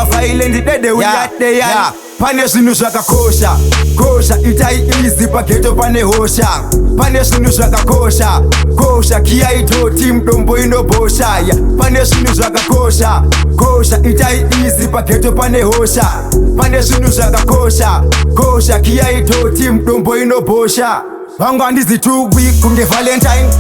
Mavylent dede uyadeya pane zvinhu zvakakosha kosha itai easy pageto pane hosha pane zvinhu zvakakosha kosha kiyaitoti mudombo inobhosha pane zvinhu zvakakosha kosha itai easy pageto pane hosha pane zvinhu zvakakosha kosha kiyaitoti mudombo inobhosha vangu handizi 2 week kunge Valentine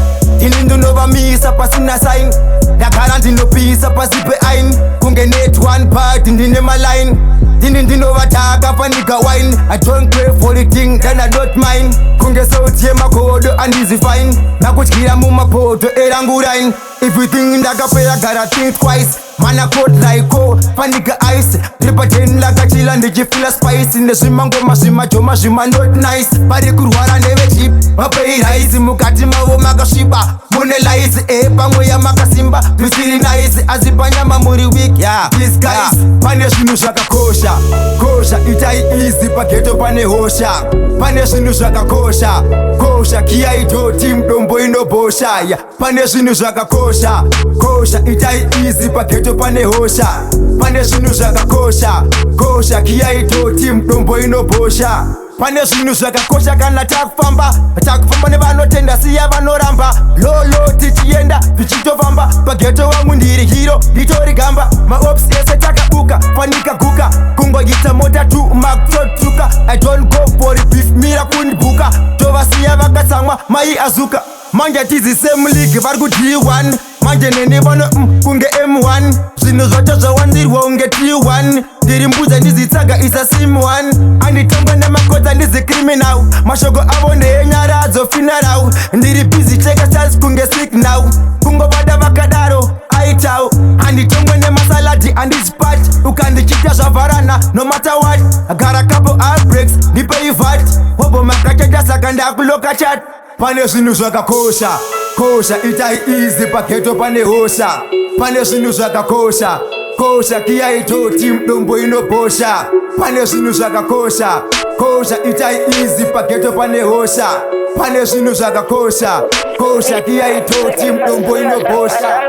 ini ndinovamisa pasina sign ndagara ndinopisa pasi peain kunge net one part ndine maline ndini ndinovataka panika wine I don't pray for the thing then I don't mind kunge sautie makodo andizi fine nakutyira mumapoto erangu rine everything ndakapera gara think twice mana code like panika ice tripateni lakachila ndichifila spice nezvimangoma zvimajoma zvima not nice vari kurwara nevechip vapei raisi mukati mavo makasviba mune laisi pamwe yamakasimba zvisiri nice asi panyama muri weak these guys pane zvinhu zvakakosha kosha itai easy pageto pane hosha pane zvinhu zvakakosha kosha kiyaitoti mudombo inobhosha pane zvinhu zvakakosha kosha itai easy pageto pane hosha pane zvinhu zvakakosha kosha kiyaitoti mudombo inobhosha pane zvinhu zvakakosha kana takufamba nevanotenda siya vanoramba lolo tichienda tichitofamba pageto wangu ndiri hiro nditori gamba maops ese takabuka panika guka kungoita mota tu makutotuka I don't go for the beef mira kundibuka tovasiya vakatsamwa mai azuka manje tizi same league vari ku-D1 manje nene vano kunge M1 zvinhu zvacho zvawanzirwa unge T1 ndiri mbudza ndizitsaga isa sim1 anditongwa nemakota ndizi criminal mashoko avo ndeyenyara adzofinarau ndiri busy cheka stars kunge signal kungovada vakadaro aitau anditongwe nemasaladi andispat ukandichita zvavharana no matter what agara couple outbreaks ndipeivat hobo makachata saka ndakuloka chat pane zvinhu zvakakosha kosha itai easy pageto pane hosha pane zvinhu zvakakosha kosha kiyaitoti mudombo inobhosha pane zvinhu zvakakosha kosha itai easy pageto pane hosha pane zvinhu zvakakosha kosha kiyaitoti mudombo inobhosha